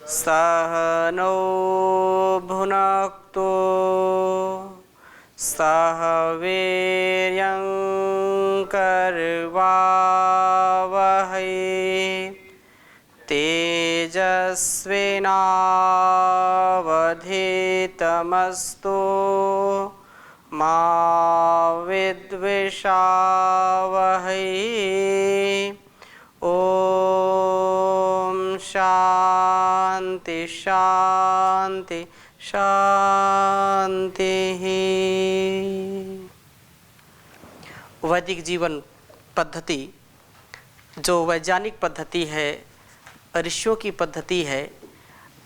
सह नो भुनक्तु सह वीर्यं करवावहै तेजस्विनावधीतमस्तु मा विद्विषावहै। ओम शांति शांति शांति। वैदिक जीवन पद्धति जो वैज्ञानिक पद्धति है, ऋषियों की पद्धति है,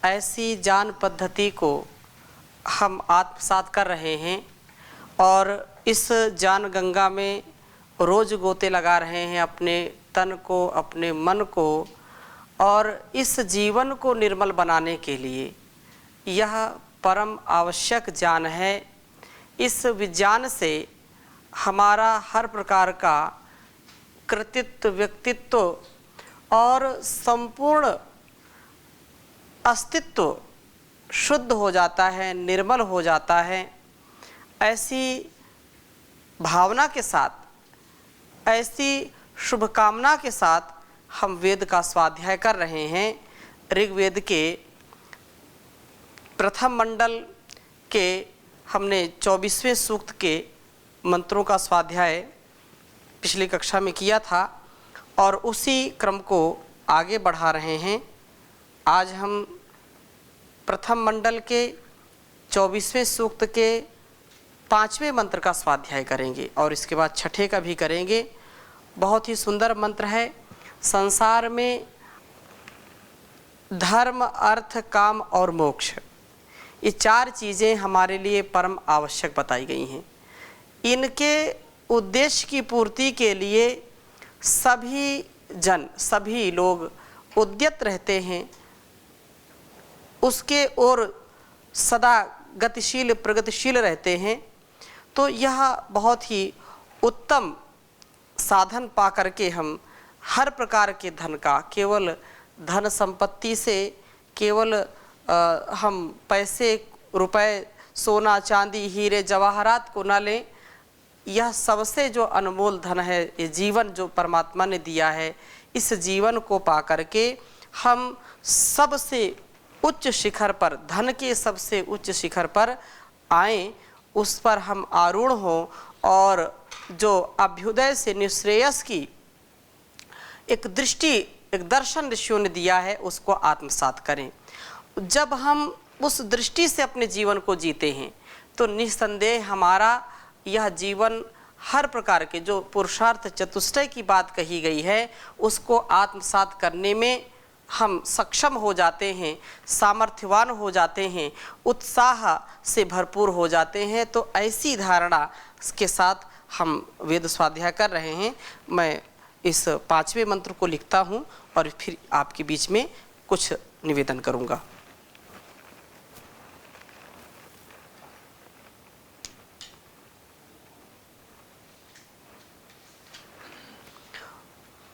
ऐसी ज्ञान पद्धति को हम आत्मसात कर रहे हैं और इस ज्ञान गंगा में रोज गोते लगा रहे हैं अपने तन को, अपने मन को, और इस जीवन को निर्मल बनाने के लिए यह परम आवश्यक ज्ञान है। इस विज्ञान से हमारा हर प्रकार का कृतित्व, व्यक्तित्व और संपूर्ण अस्तित्व शुद्ध हो जाता है, निर्मल हो जाता है। ऐसी भावना के साथ, ऐसी शुभकामना के साथ हम वेद का स्वाध्याय कर रहे हैं। ऋग्वेद के प्रथम मंडल के हमने 24वें सूक्त के मंत्रों का स्वाध्याय पिछली कक्षा में किया था और उसी क्रम को आगे बढ़ा रहे हैं। आज हम प्रथम मंडल के 24वें सूक्त के 5वें मंत्र का स्वाध्याय करेंगे और इसके बाद छठे का भी करेंगे। बहुत ही सुंदर मंत्र है। संसार में धर्म, अर्थ, काम और मोक्ष, ये चार चीज़ें हमारे लिए परम आवश्यक बताई गई हैं। इनके उद्देश्य की पूर्ति के लिए सभी जन, सभी लोग उद्यत रहते हैं, उसके ओर सदा गतिशील, प्रगतिशील रहते हैं। तो यह बहुत ही उत्तम साधन पा करके हम हर प्रकार के धन का, केवल धन संपत्ति से, केवल हम पैसे, रुपए, सोना, चांदी, हीरे, जवाहरात को न लें। यह सबसे जो अनमोल धन है, ये जीवन जो परमात्मा ने दिया है, इस जीवन को पा करके हम सबसे उच्च शिखर पर, धन के सबसे उच्च शिखर पर आएं, उस पर हम आरूढ़ हों और जो अभ्युदय से निःश्रेयस की एक दृष्टि, एक दर्शन ऋषियों ने दिया है, उसको आत्मसात करें। जब हम उस दृष्टि से अपने जीवन को जीते हैं तो निस्संदेह हमारा यह जीवन हर प्रकार के जो पुरुषार्थ चतुष्टय की बात कही गई है, उसको आत्मसात करने में हम सक्षम हो जाते हैं, सामर्थ्यवान हो जाते हैं, उत्साह से भरपूर हो जाते हैं। तो ऐसी धारणा के साथ हम वेद स्वाध्याय कर रहे हैं। मैं इस 5वें मंत्र को लिखता हूँ और फिर आपके बीच में कुछ निवेदन करूँगा।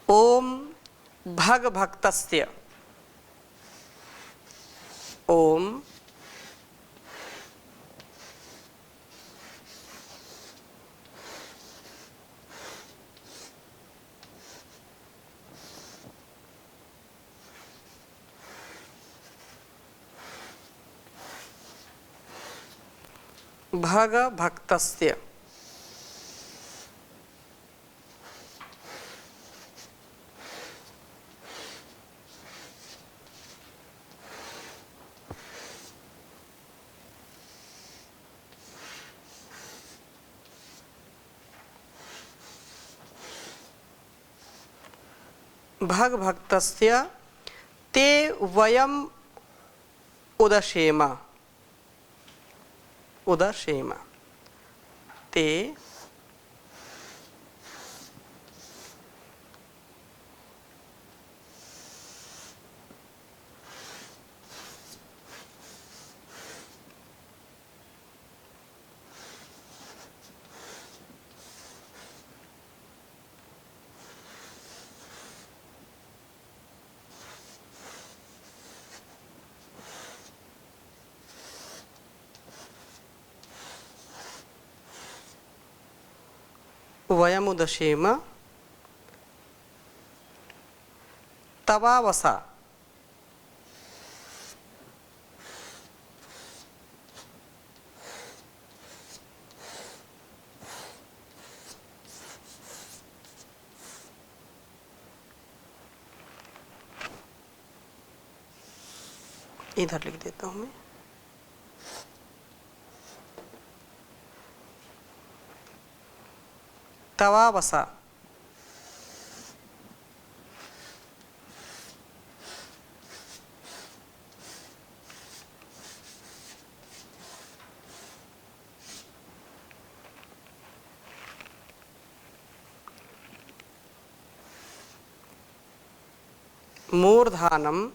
ओम भग भक्तस्य, ओम भग भक्तस्य, भग भक्तस्य ते वयम उदशेम, उदशेम ते वयमुदशेम तवावसा इधर लिख देता हूं मैं। तवावसा मूर्धानम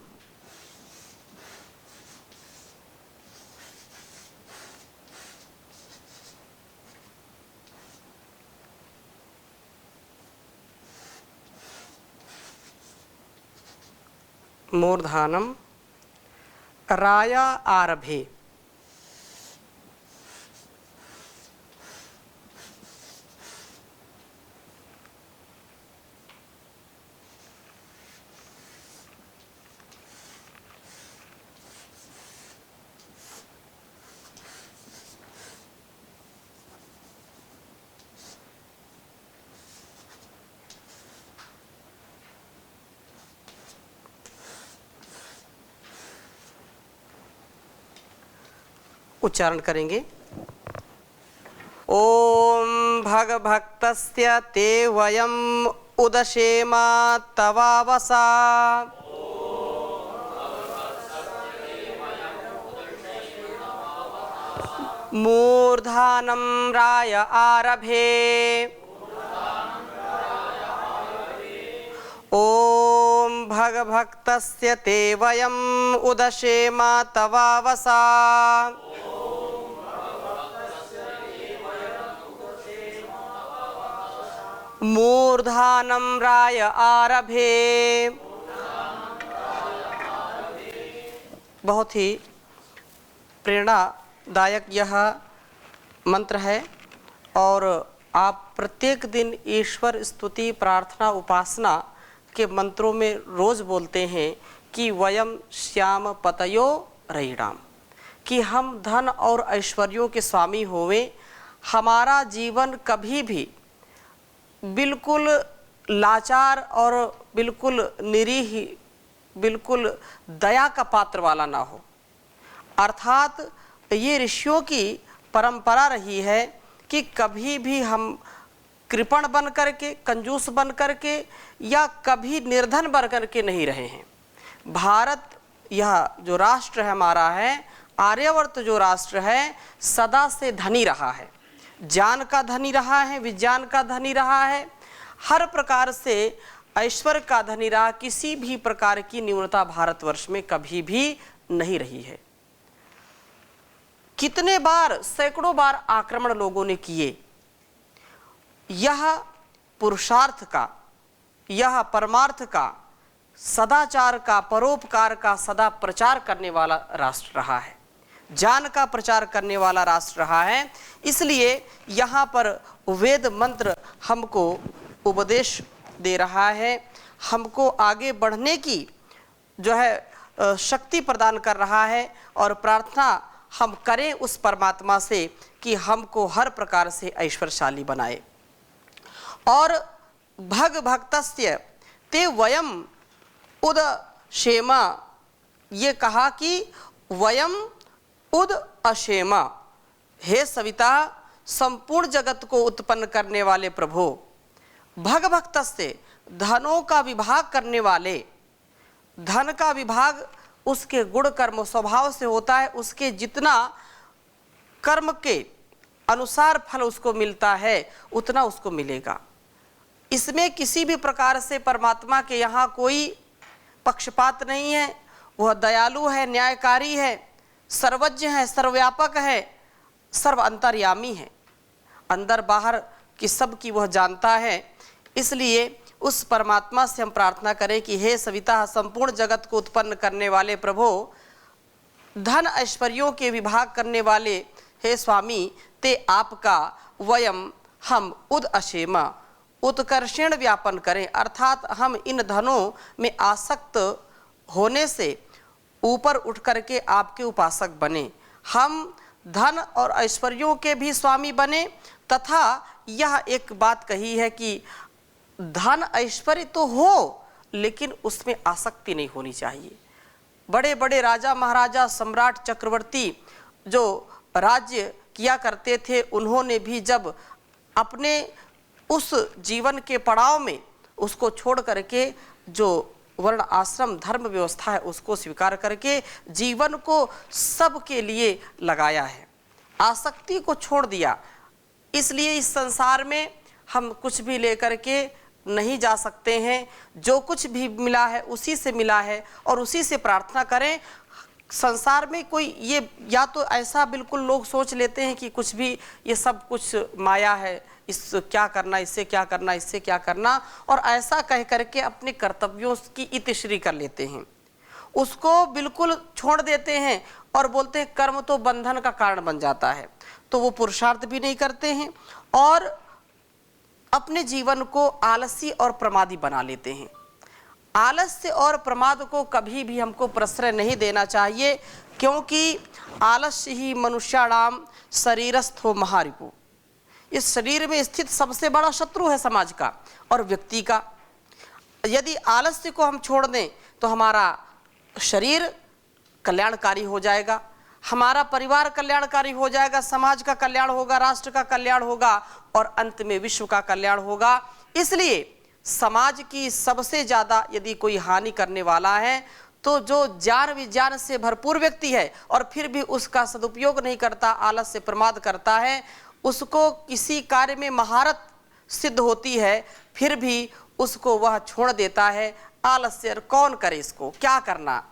मूर्धानम राया आरभे उच्चारण करेंगे। ओम भगभक्तस्य ते वयम उदशेम तवावसा मूर्धानं राय आरभे ओम भगभक्तस्य ते वयम उदशेम तवावसा मूर्धानं राय आरभे। बहुत ही प्रेरणादायक यह मंत्र है और आप प्रत्येक दिन ईश्वर स्तुति प्रार्थना उपासना के मंत्रों में रोज बोलते हैं कि वयम श्याम पतयो रयिणाम, कि हम धन और ऐश्वर्यों के स्वामी होवें। हमारा जीवन कभी भी बिल्कुल लाचार और बिल्कुल निरीह, बिल्कुल दया का पात्र वाला ना हो। अर्थात ये ऋषियों की परंपरा रही है कि कभी भी हम कृपण बन करके, कंजूस बन करके या कभी निर्धन बन करके नहीं रहे हैं। भारत यह जो राष्ट्र है हमारा है, आर्यवर्त जो राष्ट्र है, सदा से धनी रहा है, ज्ञान का धनी रहा है, विज्ञान का धनी रहा है, हर प्रकार से ऐश्वर्य का धनी रहा। किसी भी प्रकार की न्यूनता भारतवर्ष में कभी भी नहीं रही है। कितने बार, सैकड़ों बार आक्रमण लोगों ने किए। यह पुरुषार्थ का, यह परमार्थ का, सदाचार का, परोपकार का सदा प्रचार करने वाला राष्ट्र रहा है, ज्ञान का प्रचार करने वाला राष्ट्र रहा है। इसलिए यहाँ पर वेद मंत्र हमको उपदेश दे रहा है, हमको आगे बढ़ने की जो है शक्ति प्रदान कर रहा है और प्रार्थना हम करें उस परमात्मा से कि हमको हर प्रकार से ऐश्वर्यशाली बनाए। और भग भक्तस्य ते वयम उद क्षेमा, ये कहा कि वयम उद अक्षेमा, हे सविता संपूर्ण जगत को उत्पन्न करने वाले प्रभु, भग भक्तस्य धनों का विभाग करने वाले। धन का विभाग उसके गुण कर्म स्वभाव से होता है, उसके जितना कर्म के अनुसार फल उसको मिलता है उतना उसको मिलेगा। इसमें किसी भी प्रकार से परमात्मा के यहाँ कोई पक्षपात नहीं है। वह दयालु है, न्यायकारी है, सर्वज्ञ है, सर्वव्यापक है, सर्व अंतर्यामी है, अंदर बाहर की सब की वह जानता है। इसलिए उस परमात्मा से हम प्रार्थना करें कि हे सविता संपूर्ण जगत को उत्पन्न करने वाले प्रभु, धन ऐश्वर्यों के विभाग करने वाले हे स्वामी, ते आपका वयम हम उद अशेमा उत्कर्षण व्यापन करें, अर्थात हम इन धनों में आसक्त होने से ऊपर उठ करके आपके उपासक बने, हम धन और ऐश्वर्यों के भी स्वामी बने। तथा यह एक बात कही है कि धन ऐश्वर्य तो हो लेकिन उसमें आसक्ति नहीं होनी चाहिए। बड़े बड़े राजा महाराजा सम्राट चक्रवर्ती जो राज्य किया करते थे, उन्होंने भी जब अपने उस जीवन के पड़ाव में उसको छोड़ करके जो वर्ण आश्रम धर्म व्यवस्था है उसको स्वीकार करके जीवन को सबके लिए लगाया है, आसक्ति को छोड़ दिया। इसलिए इस संसार में हम कुछ भी लेकर के नहीं जा सकते हैं, जो कुछ भी मिला है उसी से मिला है और उसी से प्रार्थना करें। संसार में कोई ये या तो ऐसा बिल्कुल लोग सोच लेते हैं कि कुछ भी ये सब कुछ माया है, इस क्या करना, इससे क्या करना, इससे क्या करना, और ऐसा कह करके अपने कर्तव्यों की इतिश्री कर लेते हैं, उसको बिल्कुल छोड़ देते हैं और बोलते हैं कर्म तो बंधन का कारण बन जाता है। तो वो पुरुषार्थ भी नहीं करते हैं और अपने जीवन को आलसी और प्रमादी बना लेते हैं। आलस्य और प्रमाद को कभी भी हमको प्रश्रय नहीं देना चाहिए, क्योंकि आलस्य ही मनुष्याणाम शरीरस्थो महारिपु। इस शरीर में स्थित सबसे बड़ा शत्रु है समाज का और व्यक्ति का। यदि आलस्य को हम छोड़ दें तो हमारा शरीर कल्याणकारी हो जाएगा, हमारा परिवार कल्याणकारी हो जाएगा, समाज का कल्याण होगा, राष्ट्र का कल्याण होगा और अंत में विश्व का कल्याण होगा। इसलिए समाज की सबसे ज़्यादा यदि कोई हानि करने वाला है तो जो ज्ञान विज्ञान से भरपूर व्यक्ति है और फिर भी उसका सदुपयोग नहीं करता, आलस्य प्रमाद करता है, उसको किसी कार्य में महारत सिद्ध होती है फिर भी उसको वह छोड़ देता है। आलस्य कौन करे, इसको क्या करना,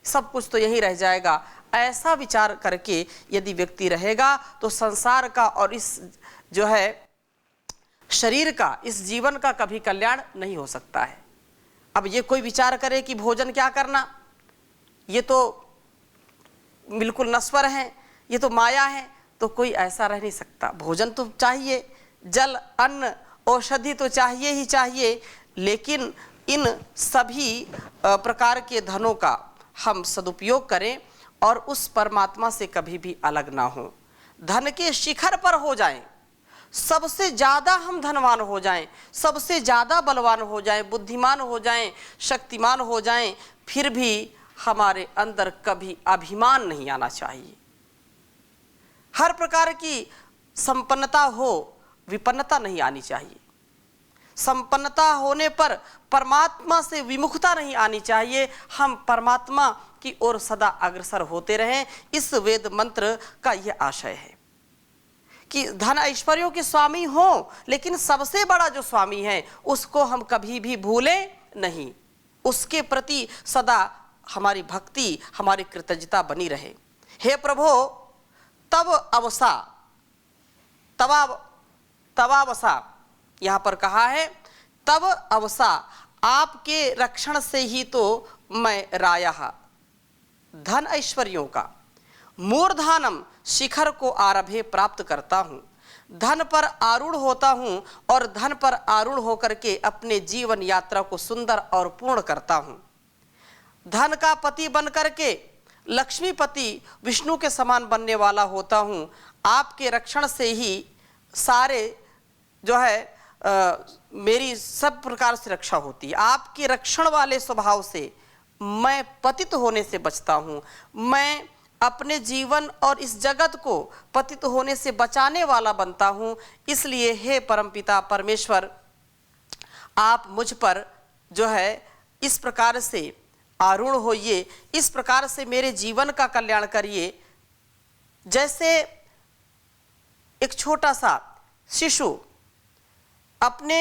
सब कुछ तो यही रह जाएगा। ऐसा विचार करके यदि व्यक्ति रहेगा तो संसार का और इस जो है शरीर का, इस जीवन का कभी कल्याण नहीं हो सकता है। अब ये कोई विचार करे कि भोजन क्या करना, ये तो बिल्कुल नश्वर है, ये तो माया है, तो कोई ऐसा रह नहीं सकता। भोजन तो चाहिए, जल अन्न औषधि तो चाहिए ही चाहिए, लेकिन इन सभी प्रकार के धनों का हम सदुपयोग करें और उस परमात्मा से कभी भी अलग ना हो। धन के शिखर पर हो जाएं, सबसे ज़्यादा हम धनवान हो जाएं, सबसे ज़्यादा बलवान हो जाएं, बुद्धिमान हो जाएं, शक्तिमान हो जाएं, फिर भी हमारे अंदर कभी अभिमान नहीं आना चाहिए। हर प्रकार की संपन्नता हो, विपन्नता नहीं आनी चाहिए। संपन्नता होने पर परमात्मा से विमुखता नहीं आनी चाहिए। हम परमात्मा की ओर सदा अग्रसर होते रहें, इस वेद मंत्र का यह आशय है कि धन ऐश्वर्यों के स्वामी हो, लेकिन सबसे बड़ा जो स्वामी है उसको हम कभी भी भूलें नहीं, उसके प्रति सदा हमारी भक्ति, हमारी कृतज्ञता बनी रहे। हे प्रभो तब अवसा, तवावसा यहाँ पर कहा है, तब अवसा, आपके रक्षण से ही तो मैं राया धन ऐश्वर्यों का मूर्धानम शिखर को आरभे प्राप्त करता हूँ, धन पर आरूढ़ होता हूँ और धन पर आरूढ़ होकर के अपने जीवन यात्रा को सुंदर और पूर्ण करता हूँ। धन का पति बन करके लक्ष्मीपति विष्णु के समान बनने वाला होता हूँ। आपके रक्षण से ही सारे जो है मेरी सब प्रकार से रक्षा होती है। आपके रक्षण वाले स्वभाव से मैं पतित होने से बचता हूँ, मैं अपने जीवन और इस जगत को पतित होने से बचाने वाला बनता हूँ। इसलिए हे परमपिता परमेश्वर, आप मुझ पर जो है इस प्रकार से आरूढ़ होइए, इस प्रकार से मेरे जीवन का कल्याण करिए। जैसे एक छोटा सा शिशु अपने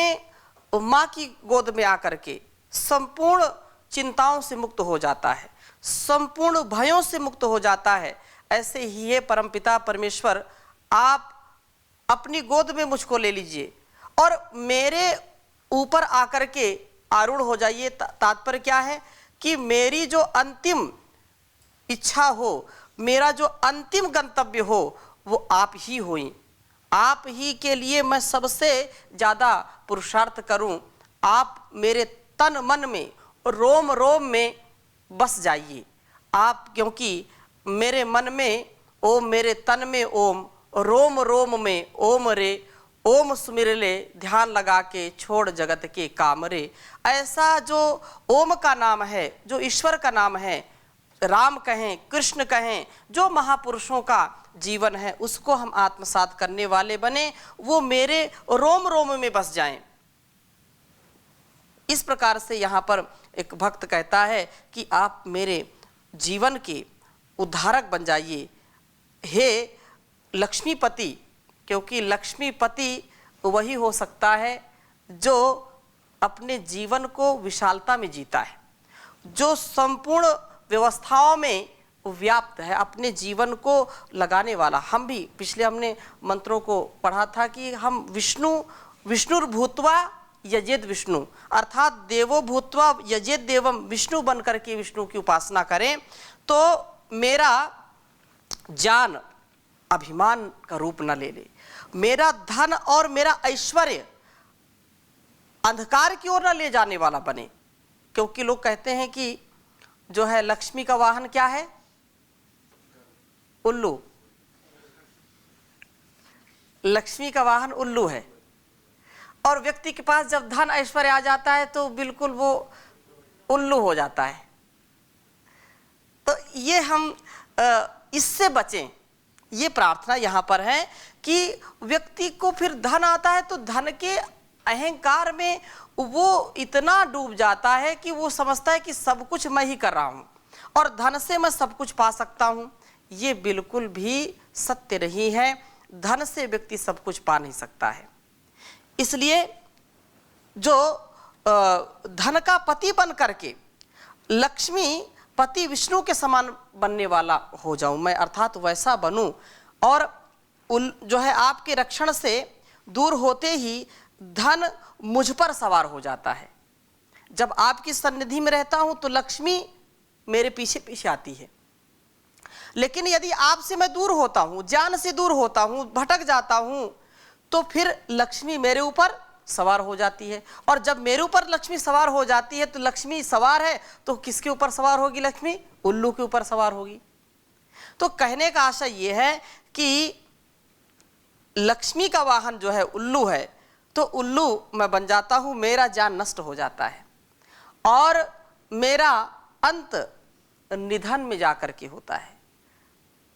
माँ की गोद में आकर के संपूर्ण चिंताओं से मुक्त हो जाता है, संपूर्ण भयों से मुक्त हो जाता है, ऐसे ही है परमपिता परमेश्वर, आप अपनी गोद में मुझको ले लीजिए और मेरे ऊपर आकर के आरूढ़ हो जाइए। तात्पर्य क्या है कि मेरी जो अंतिम इच्छा हो, मेरा जो अंतिम गंतव्य हो, वो आप ही होई। आप ही के लिए मैं सबसे ज़्यादा पुरुषार्थ करूं। आप मेरे तन मन में, रोम रोम में बस जाइए आप, क्योंकि मेरे मन में ओम, मेरे तन में ओम, रोम रोम में ओम रे, ओम सुमिर ले ध्यान लगा के छोड़ जगत के काम रे। ऐसा जो ओम का नाम है, जो ईश्वर का नाम है, राम कहें, कृष्ण कहें, जो महापुरुषों का जीवन है, उसको हम आत्मसात करने वाले बने, वो मेरे रोम रोम में बस जाएं। इस प्रकार से यहाँ पर एक भक्त कहता है कि आप मेरे जीवन के उद्धारक बन जाइए हे लक्ष्मीपति, क्योंकि लक्ष्मीपति वही हो सकता है जो अपने जीवन को विशालता में जीता है, जो संपूर्ण व्यवस्थाओं में व्याप्त है, अपने जीवन को लगाने वाला। हम भी पिछले हमने मंत्रों को पढ़ा था कि हम विष्णुर्भूत्वा यजेद विष्णु, अर्थात देवो भूत्वा यजेद देवम, विष्णु बन करके विष्णु की उपासना करें तो मेरा जान अभिमान का रूप न ले ले, मेरा धन और मेरा ऐश्वर्य अंधकार की ओर न ले जाने वाला बने। क्योंकि लोग कहते हैं कि जो है लक्ष्मी का वाहन क्या है? उल्लू। लक्ष्मी का वाहन उल्लू है, और व्यक्ति के पास जब धन ऐश्वर्य आ जाता है तो बिल्कुल वो उल्लू हो जाता है। तो ये हम इससे बचें, ये प्रार्थना यहाँ पर है कि व्यक्ति को फिर धन आता है तो धन के अहंकार में वो इतना डूब जाता है कि वो समझता है कि सब कुछ मैं ही कर रहा हूँ और धन से मैं सब कुछ पा सकता हूँ। ये बिल्कुल भी सत्य नहीं है। धन से व्यक्ति सब कुछ पा नहीं सकता है। इसलिए जो धन का पति बन करके लक्ष्मी पति विष्णु के समान बनने वाला हो जाऊं मैं, अर्थात वैसा बनूं, और जो है आपके रक्षण से दूर होते ही धन मुझ पर सवार हो जाता है। जब आपकी सन्निधि में रहता हूं तो लक्ष्मी मेरे पीछे पीछे आती है, लेकिन यदि आपसे मैं दूर होता हूं, ज्ञान से दूर होता हूं, भटक जाता हूं, तो फिर लक्ष्मी मेरे ऊपर सवार हो जाती है। और जब मेरे ऊपर लक्ष्मी सवार हो जाती है तो लक्ष्मी सवार है तो किसके ऊपर सवार होगी? लक्ष्मी उल्लू के ऊपर सवार होगी। तो कहने का आशय यह है कि लक्ष्मी का वाहन जो है उल्लू है, तो उल्लू मैं बन जाता हूं, मेरा जान नष्ट हो जाता है और मेरा अंत निधन में जाकर के होता है।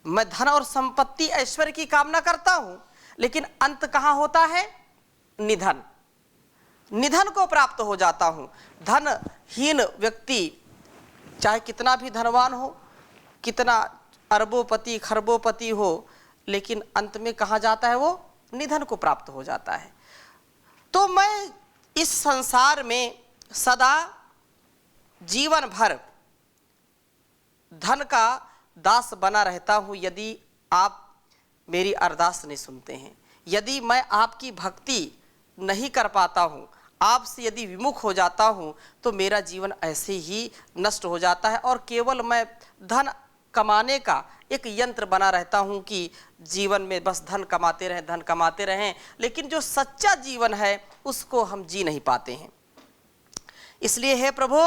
मैं धन और संपत्ति ऐश्वर्य की कामना करता हूं, लेकिन अंत कहां होता है? निधन। निधन को प्राप्त हो जाता हूं। धनहीन व्यक्ति चाहे कितना भी धनवान हो, कितना अरबोपति खरबोपति हो, लेकिन अंत में कहां जाता है? वो निधन को प्राप्त हो जाता है। तो मैं इस संसार में सदा जीवन भर धन का दास बना रहता हूं यदि आप मेरी अरदास नहीं सुनते हैं। यदि मैं आपकी भक्ति नहीं कर पाता हूं, आपसे यदि विमुख हो जाता हूं, तो मेरा जीवन ऐसे ही नष्ट हो जाता है और केवल मैं धन कमाने का एक यंत्र बना रहता हूं कि जीवन में बस धन कमाते रहें, धन कमाते रहें, लेकिन जो सच्चा जीवन है उसको हम जी नहीं पाते हैं। इसलिए हे प्रभु,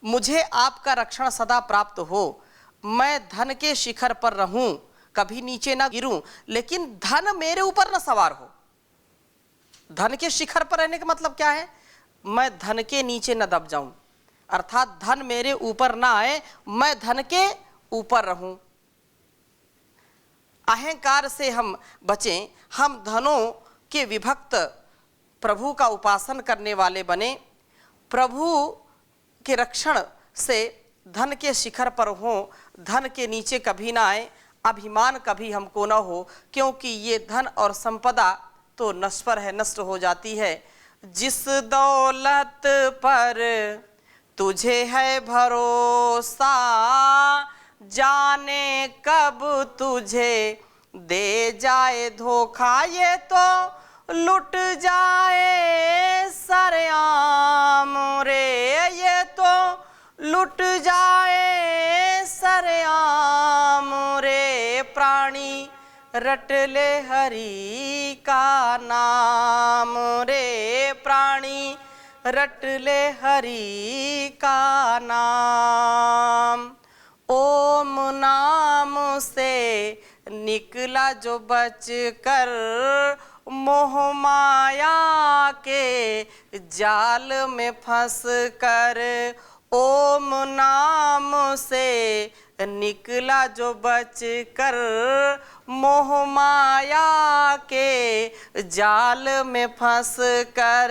मुझे आपका रक्षण सदा प्राप्त हो, मैं धन के शिखर पर रहूं, कभी नीचे ना गिरूं, लेकिन धन मेरे ऊपर ना सवार हो। धन के शिखर पर रहने का मतलब क्या है? मैं धन के नीचे न दब जाऊं, अर्थात धन मेरे ऊपर ना आए, मैं धन के ऊपर रहूं। अहंकार से हम बचें, हम धनों के विभक्त प्रभु का उपासन करने वाले बने, प्रभु के रक्षण से धन के शिखर पर हो, धन के नीचे कभी ना आए, अभिमान कभी हमको ना हो, क्योंकि ये धन और संपदा तो नश्वर है, नष्ट हो जाती है। जिस दौलत पर तुझे है भरोसा, जाने कब तुझे दे जाए धोखा, ये तो लुट जाए सरेआम रे, ये तो लुट जाए सरेआम रे। प्राणी रट ले हरि का नाम रे प्राणी, रट ले हरि का नाम। ओम नाम से निकला जो बच कर, मोह माया के जाल में फंस कर। ओम नाम से निकला जो बच कर, मोह माया के जाल में फंस कर।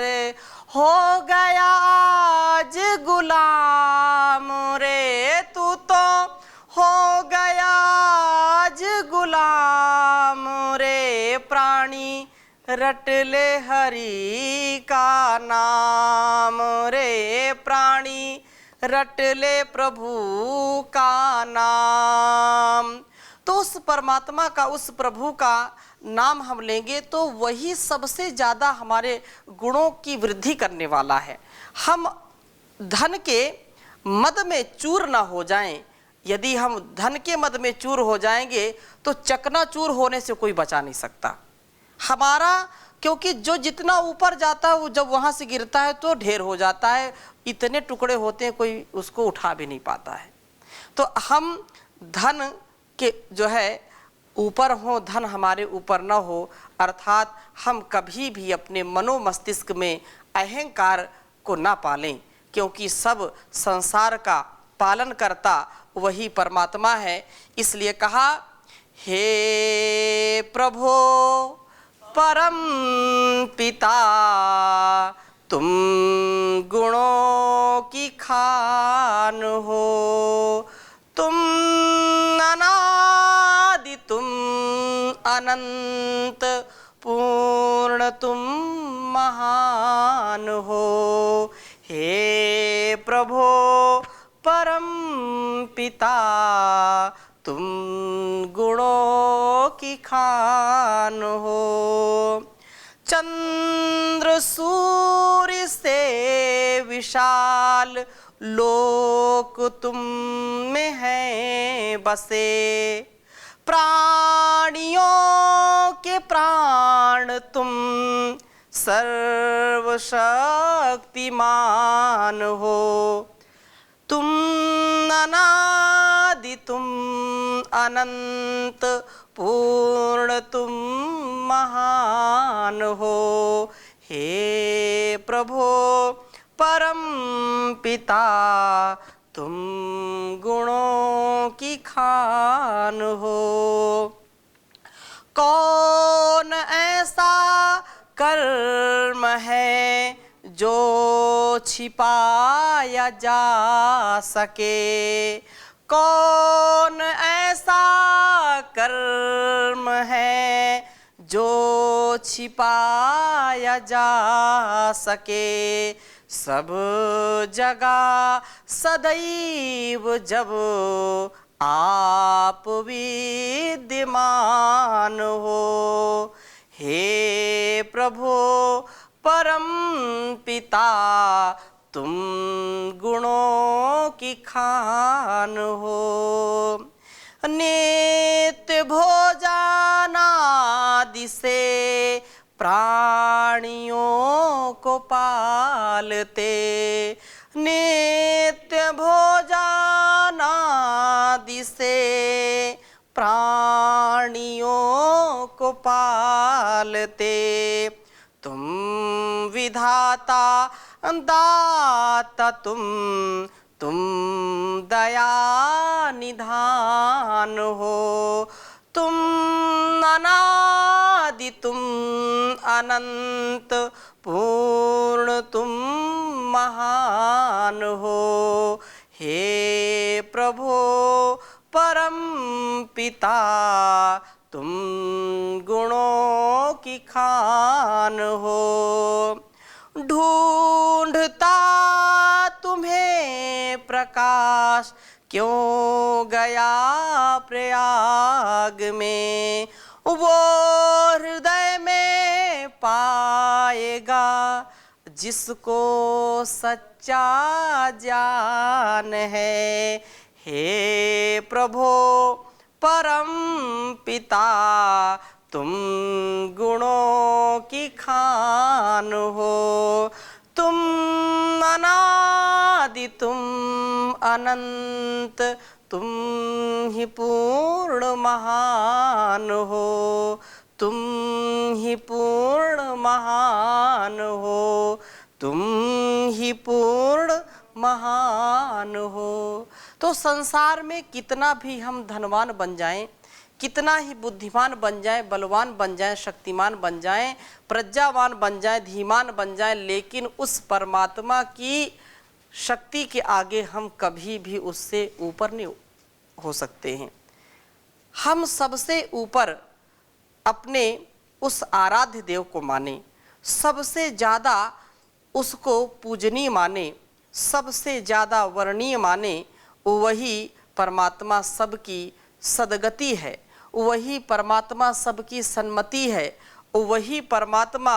हो गया आज गुलाम रे तू तो, हो गया आज गुलाम रे प्राणी, रट ले हरि का नाम रे प्राणी, रट ले प्रभु का नाम। तो उस परमात्मा का, उस प्रभु का नाम हम लेंगे तो वही सबसे ज़्यादा हमारे गुणों की वृद्धि करने वाला है। हम धन के मद में चूर ना हो जाएं। यदि हम धन के मद में चूर हो जाएंगे तो चकनाचूर होने से कोई बचा नहीं सकता हमारा, क्योंकि जो जितना ऊपर जाता है वो जब वहाँ से गिरता है तो ढेर हो जाता है। इतने टुकड़े होते हैं कोई उसको उठा भी नहीं पाता है। तो हम धन के जो है ऊपर हो, धन हमारे ऊपर न हो, अर्थात हम कभी भी अपने मनो मस्तिष्क में अहंकार को ना पालें, क्योंकि सब संसार का पालन करता वही परमात्मा है। इसलिए कहा, हे प्रभो परम पिता, तुम गुणों की खान हो, तुम अनादि, तुम अनंत, पूर्ण तुम महान हो। हे प्रभो परम पिता, तुम गुणों की खान हो। चंद्र सूर्य से विशाल लोक तुम में है बसे, प्राणियों के प्राण तुम सर्वशक्तिमान हो। तुम अनादि, तुम अनंत, पूर्ण तुम महान हो। हे प्रभो परम पिता, तुम गुणों की खान हो। कौन ऐसा कर्म है जो छिपाया जा सके, कौन ऐसा कर्म है जो छिपाया जा सके। सब जगह सदैव जब आप विद्यमान हो। हे प्रभो परम पिता, तुम गुणों की खान हो। नित्य भोजनादि से प्राणियों को पालते, नित्य भोजनादि से प्राणियों को पालते। तुम विधाता दाता, तुम दया निधान हो। तुम अनादि, तुम अनंत, पूर्ण तुम महान हो। हे प्रभो परम पिता, तुम गुणों की खान हो। ढूंढता तुम्हें प्रकाश क्यों गया प्रयाग में, वो हृदय में पाएगा जिसको सच्चा ज्ञान है। हे प्रभो परम पिता तुम गुणों की खान हो। तुम अनादि तुम अनंत तुम ही पूर्ण महान हो। तुम ही पूर्ण महान हो। तुम ही पूर्ण महान हो। तो संसार में कितना भी हम धनवान बन जाएं, कितना ही बुद्धिमान बन जाएं, बलवान बन जाएं, शक्तिमान बन जाएं, प्रज्ञावान बन जाएं, धीमान बन जाएं, लेकिन उस परमात्मा की शक्ति के आगे हम कभी भी उससे ऊपर नहीं हो सकते हैं। हम सबसे ऊपर अपने उस आराध्य देव को माने, सबसे ज़्यादा उसको पूजनीय माने, सबसे ज़्यादा वर्णीय माने, वही परमात्मा सबकी सदगति है, वही परमात्मा सबकी सन्मति है, वही परमात्मा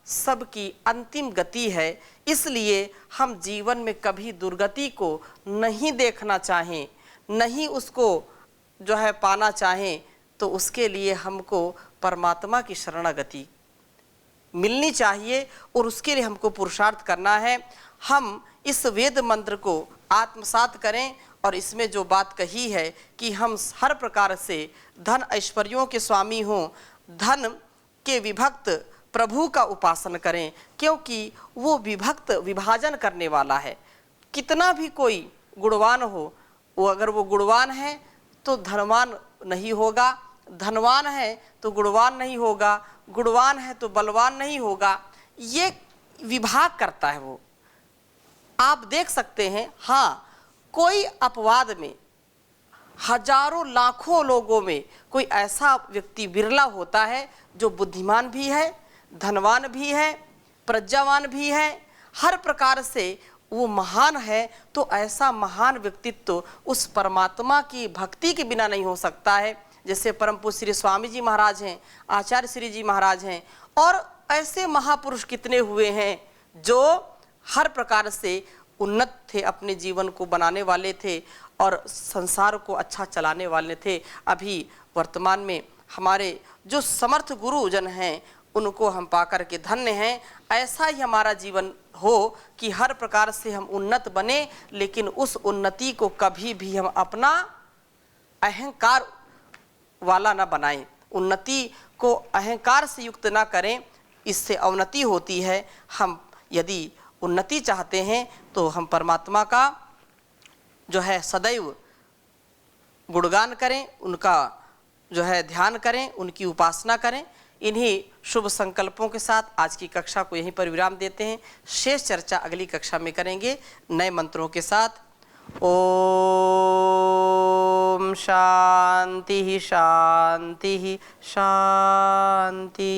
सबकी अंतिम गति है। इसलिए हम जीवन में कभी दुर्गति को नहीं देखना चाहें, नहीं उसको जो है पाना चाहें, तो उसके लिए हमको परमात्मा की शरणागति मिलनी चाहिए और उसके लिए हमको पुरुषार्थ करना है। हम इस वेद मंत्र को आत्मसात करें और इसमें जो बात कही है कि हम हर प्रकार से धन ऐश्वर्यों के स्वामी हों, धन के विभक्त प्रभु का उपासन करें, क्योंकि वो विभक्त विभाजन करने वाला है। कितना भी कोई गुणवान हो, वो अगर वो गुणवान है तो धनवान नहीं होगा, धनवान है तो गुणवान नहीं होगा, गुणवान है तो बलवान नहीं होगा। ये विभाग करता है वो। आप देख सकते हैं, हाँ, कोई अपवाद में हजारों लाखों लोगों में कोई ऐसा व्यक्ति विरला होता है जो बुद्धिमान भी है, धनवान भी है, प्रज्ञावान भी है, हर प्रकार से वो महान है। तो ऐसा महान व्यक्तित्व उस परमात्मा की भक्ति के बिना नहीं हो सकता है। जैसे परम पूज्य श्री स्वामी जी महाराज हैं, आचार्य श्री जी महाराज हैं, और ऐसे महापुरुष कितने हुए हैं जो हर प्रकार से उन्नत थे, अपने जीवन को बनाने वाले थे और संसार को अच्छा चलाने वाले थे। अभी वर्तमान में हमारे जो समर्थ गुरुजन हैं उनको हम पाकर के धन्य हैं। ऐसा ही हमारा जीवन हो कि हर प्रकार से हम उन्नत बने, लेकिन उस उन्नति को कभी भी हम अपना अहंकार वाला ना बनाएं, उन्नति को अहंकार से युक्त ना करें, इससे अवनति होती है। हम यदि उन्नति चाहते हैं तो हम परमात्मा का जो है सदैव गुणगान करें, उनका जो है ध्यान करें, उनकी उपासना करें। इन्हीं शुभ संकल्पों के साथ आज की कक्षा को यहीं पर विराम देते हैं। शेष चर्चा अगली कक्षा में करेंगे नए मंत्रों के साथ। ओम शांति शांति शांति।